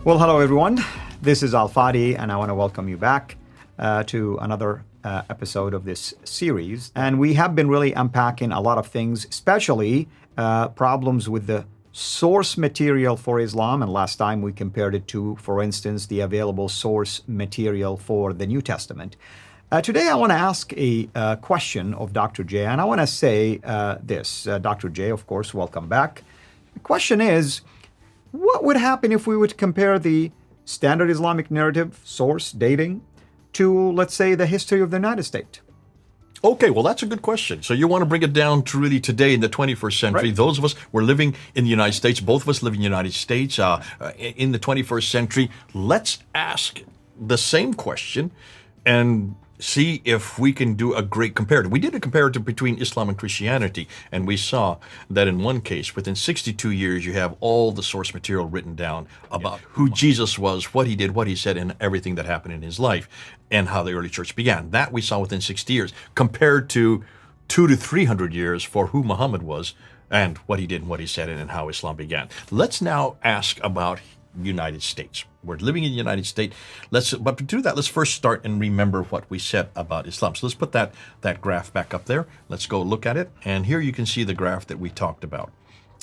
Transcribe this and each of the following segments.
Well, hello everyone. This is Fadi, and I want to welcome you back to another episode of this series. And we have been really unpacking a lot of things, especially problems with the source material for Islam. And last time we compared it to, for instance, the available source material for the New Testament. Today I want to ask a question of Dr. J, and I want to say this. Dr. J, of course, welcome back. The question is, what would happen if we would compare the standard Islamic narrative, source, dating, to, let's say, the history of the United States? Okay, well, that's a good question. So you want to bring it down to really today in the 21st century. Right. Those of us, we're living in the United States. Both of us live in the United States in the 21st century. Let's ask the same question and see if we can do a great comparative. We did a comparative between Islam and Christianity, and we saw that in one case, within 62 years, you have all the source material written down about who Jesus was, what he did, what he said, and everything that happened in his life, and how the early church began. That we saw within 60 years, compared to 200 to 300 years for who Muhammad was, and what he did, and what he said, and how Islam began. Let's now ask about United States. We're living in the United States. But to do that, let's first start and remember what we said about Islam. So let's put that graph back up there. Let's go look at it. And here you can see the graph that we talked about.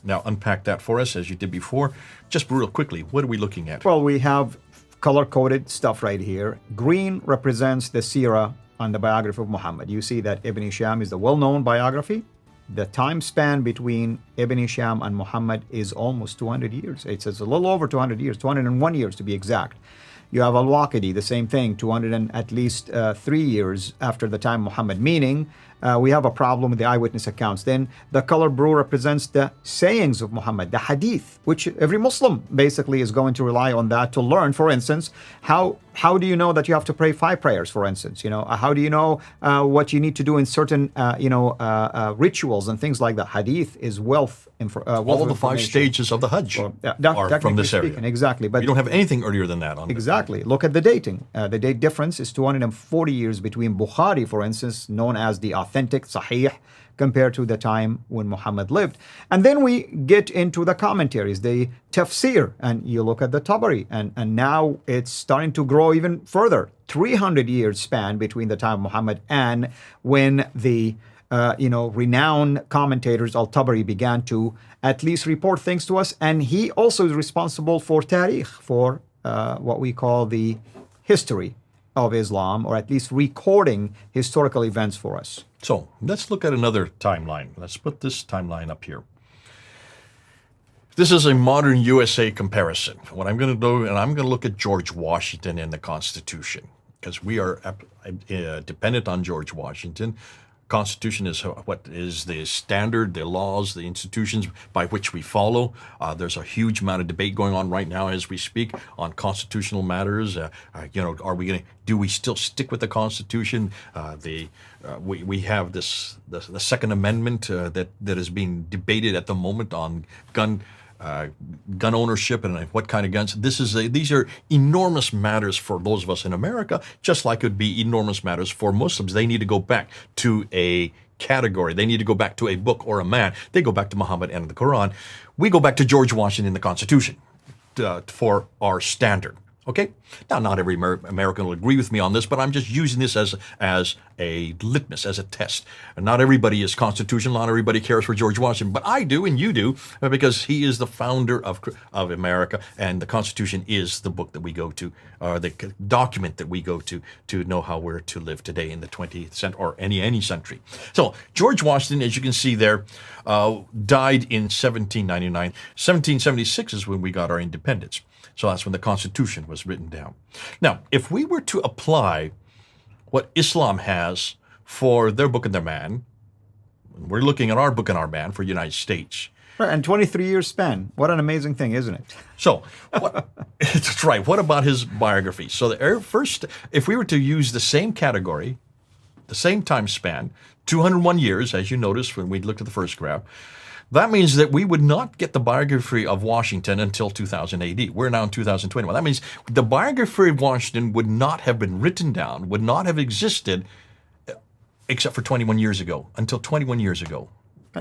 Now unpack that for us as you did before. Just real quickly, what are we looking at? Well, we have color-coded stuff right here. Green represents the Sira on the biography of Muhammad. You see that Ibn Hisham is the well-known biography. The time span between Ibn Hisham and Muhammad is almost 200 years. It's a little over 200 years, 201 years to be exact. You have Al-Waqidi, the same thing, 200 and at least 3 years after the time Muhammad, meaning we have a problem with the eyewitness accounts. Then the color blue represents the sayings of Muhammad, the Hadith, which every Muslim basically is going to rely on that to learn. For instance, how do you know that you have to pray 5 prayers, for instance? How do you know what you need to do in certain, rituals and things like that? Hadith is wealth. All the 5 stages of the Hajj are from this area. Exactly. But you don't have anything earlier than that. Exactly. Look at the dating. The date difference is 240 years between Bukhari, for instance, known as the authentic Sahih, compared to the time when Muhammad lived. And then we get into the commentaries, the Tafsir, and you look at the Tabari, and now it's starting to grow even further. 300 years span between the time of Muhammad and when the renowned commentators Al-Tabari began to at least report things to us. And he also is responsible for Tarikh, for what we call the history of Islam, or at least recording historical events for us. So let's look at another timeline. Let's put this timeline up here. This is a modern USA comparison. What I'm going to do, and I'm going to look at George Washington and the Constitution, because we are dependent on George Washington. Constitution is what is the standard, the laws, the institutions by which we follow. There's a huge amount of debate going on right now as we speak on constitutional matters. Do we still stick with the Constitution? We have the Second Amendment that is being debated at the moment on gun ownership and what kind of guns. These are enormous matters for those of us in America, just like it would be enormous matters for Muslims. They need to go back to a category. They need to go back to a book or a man. They go back to Muhammad and the Quran. We go back to George Washington and the Constitution for our standard. Okay? Now, not every American will agree with me on this, but I'm just using this as a litmus, as a test. And not everybody is constitutional, not everybody cares for George Washington, but I do and you do, because he is the founder of America, and the Constitution is the book that we go to, or the document that we go to know how we're to live today in the 20th century, or any century. So, George Washington, as you can see there, died in 1799. 1776 is when we got our independence. So that's when the Constitution was written down. Now, if we were to apply what Islam has for their book and their man, we're looking at our book and our man for the United States. Right, and 23 years span. What an amazing thing, isn't it? So, that's right. What about his biography? So first, if we were to use the same category, the same time span, 201 years, as you noticed when we looked at the first graph, that means that we would not get the biography of Washington until 2000 AD. We're now in 2021. That means the biography of Washington would not have been written down, would not have existed except for 21 years ago, until 21 years ago.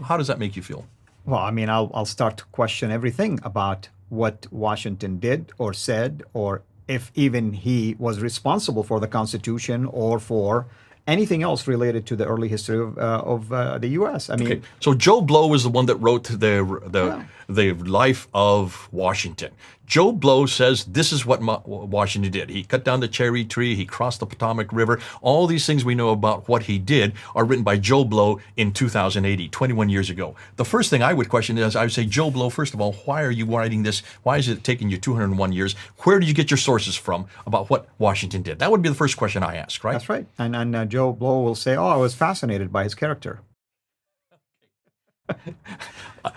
How does that make you feel? Well, I mean, I'll start to question everything about what Washington did or said, or if even he was responsible for the Constitution or for anything else related to the early history of the U.S. I mean, Okay, so Joe Blow was the one that wrote Yeah. the life of Washington. Joe Blow says this is what Washington did. He cut down the cherry tree. He crossed the Potomac River. All these things we know about what he did are written by Joe Blow in 2080, 21 years ago. The first thing I would question is, I would say, Joe Blow, first of all, why are you writing this? Why is it taking you 201 years? Where did you get your sources from about what Washington did? That would be the first question I ask, right? That's right. And Joe Blow will say, "Oh, I was fascinated by his character."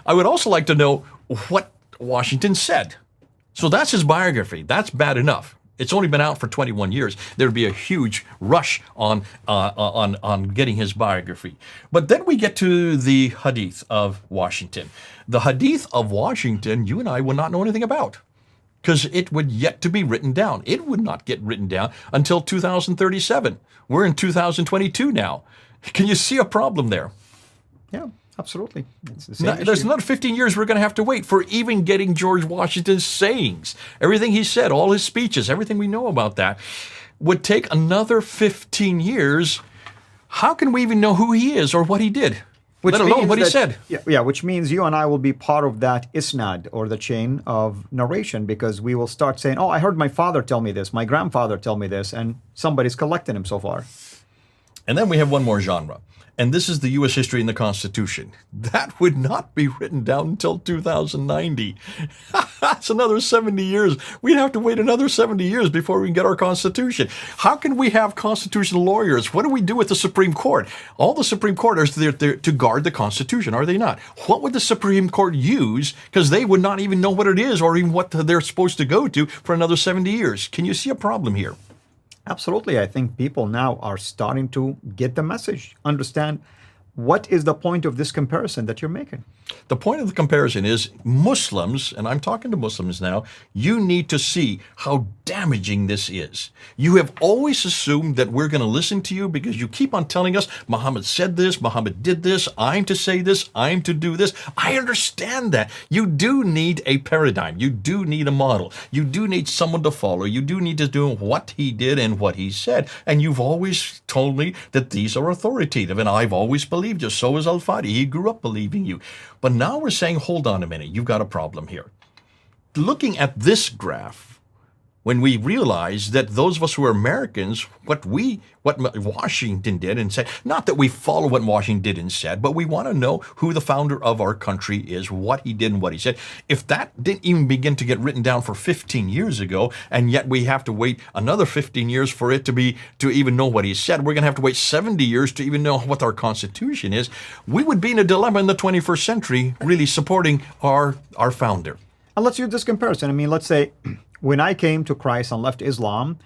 I would also like to know what Washington said. So that's his biography. That's bad enough. It's only been out for 21 years. There'd be a huge rush on getting his biography. But then we get to the Hadith of Washington. The Hadith of Washington, you and I would not know anything about, because it would yet to be written down. It would not get written down until 2037. We're in 2022 now. Can you see a problem there? Yeah, absolutely. It's the same There's issue. another 15 years we're going to have to wait for even getting George Washington's sayings. Everything he said, all his speeches, everything we know about that would take another 15 years. How can we even know who he is or what he did? Let alone means what he that- said. Yeah, which means you and I will be part of that isnad, or the chain of narration, because we will start saying, "Oh, I heard my father tell me this, my grandfather tell me this," and somebody's collecting him so far. And then we have one more genre. And this is the U.S. history and the Constitution. That would not be written down until 2090. That's another 70 years. We'd have to wait another 70 years before we can get our Constitution. How can we have constitutional lawyers? What do we do with the Supreme Court? All the Supreme Court is there to guard the Constitution, are they not? What would the Supreme Court use? Because they would not even know what it is or even what they're supposed to go to for another 70 years. Can you see a problem here? Absolutely. I think people now are starting to get the message, understand what is the point of this comparison that you're making. The point of the comparison is Muslims, and I'm talking to Muslims now, you need to see how damaging this is. You have always assumed that we're going to listen to you because you keep on telling us, Muhammad said this, Muhammad did this, I'm to say this, I'm to do this. I understand that. You do need a paradigm. You do need a model. You do need someone to follow. You do need to do what he did and what he said. And you've always told me that these are authoritative, and I've always believed you. So is Al-Fadi. He grew up believing you. But now we're saying, hold on a minute, you've got a problem here. Looking at this graph, when we realize that those of us who are Americans, what Washington did and said, not that we follow what Washington did and said, but we want to know who the founder of our country is, what he did and what he said. If that didn't even begin to get written down for 15 years ago, and yet we have to wait another 15 years for it to even know what he said, we're going to have to wait 70 years to even know what our Constitution is. We would be in a dilemma in the 21st century, really supporting our founder. And let's use this comparison. I mean, let's say when I came to Christ and left Islam,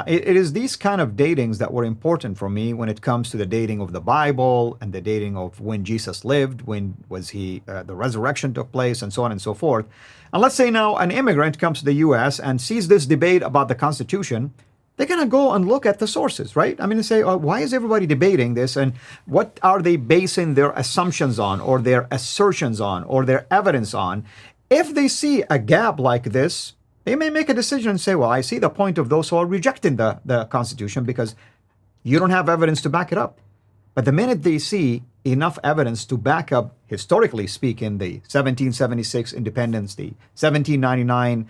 it is these kind of datings that were important for me when it comes to the dating of the Bible and the dating of when Jesus lived, when was the resurrection took place, and so on and so forth. And let's say now an immigrant comes to the U.S. and sees this debate about the Constitution. They're going to go and look at the sources, right? I mean, they say, oh, why is everybody debating this? And what are they basing their assumptions on, or their assertions on, or their evidence on? If they see a gap like this, they may make a decision and say, well, I see the point of those who are rejecting the Constitution because you don't have evidence to back it up. But the minute they see enough evidence to back up, historically speaking, the 1776 independence, the 1799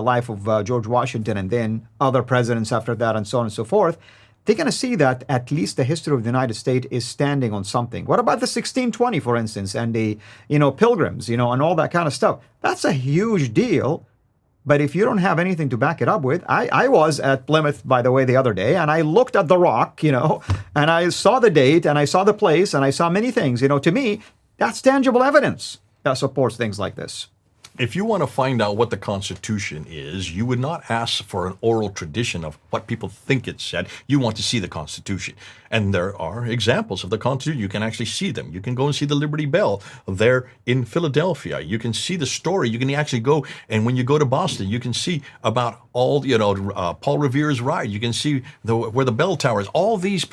life of George Washington, and then other presidents after that, and so on and so forth, they're going to see that at least the history of the United States is standing on something. What about the 1620, for instance, and the Pilgrims, and all that kind of stuff? That's a huge deal. But if you don't have anything to back it up with, I was at Plymouth, by the way, the other day, and I looked at the rock, and I saw the date, and I saw the place, and I saw many things. To me, that's tangible evidence that supports things like this. If you want to find out what the Constitution is, you would not ask for an oral tradition of what people think it said. You want to see the Constitution. And there are examples of the Constitution. You can actually see them. You can go and see the Liberty Bell there in Philadelphia. You can see the story. You can actually go, and when you go to Boston, you can see about all, Paul Revere's ride. You can see where the bell tower is. All these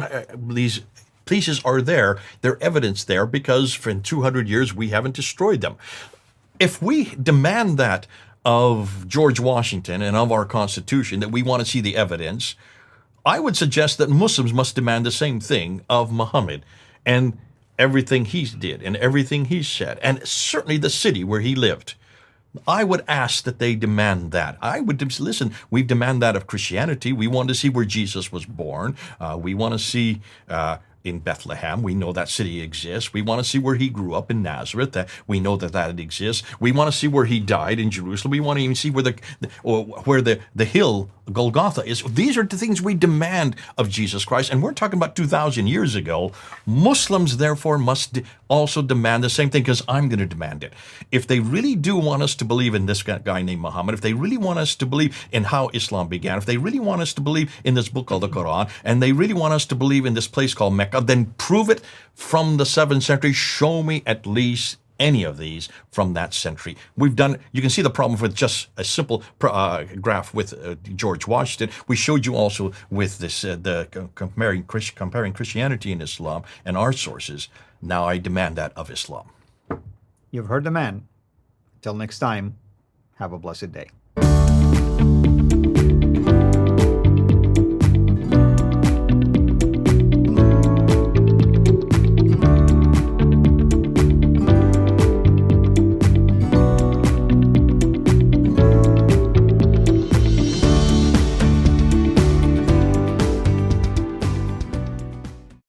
pieces are there. They're evidence there because for 200 years we haven't destroyed them. if we demand that of George Washington and of our Constitution, that we want to see the evidence, I would suggest that Muslims must demand the same thing of Muhammad and everything he did and everything he said, and certainly the city where he lived. I would ask that they demand that. I would listen. We demand that of Christianity. We want to see where Jesus was born. We want to see in Bethlehem. We know that city exists. We want to see where he grew up in Nazareth. We know that exists. We want to see where he died in Jerusalem. We want to even see where the hill Golgotha is. These are the things we demand of Jesus Christ, and we're talking about 2,000 years ago. Muslims, therefore, must also demand the same thing, because I'm going to demand it. If they really do want us to believe in this guy named Muhammad, if they really want us to believe in how Islam began, if they really want us to believe in this book called the Quran, and they really want us to believe in this place called Mecca, then prove it from the 7th century. Show me at least any of these from that century. We've done, you can see the problem with just a simple graph with George Washington. We showed you also with this, comparing Christianity and Islam and our sources. Now I demand that of Islam. You've heard the man. Till next time, have a blessed day.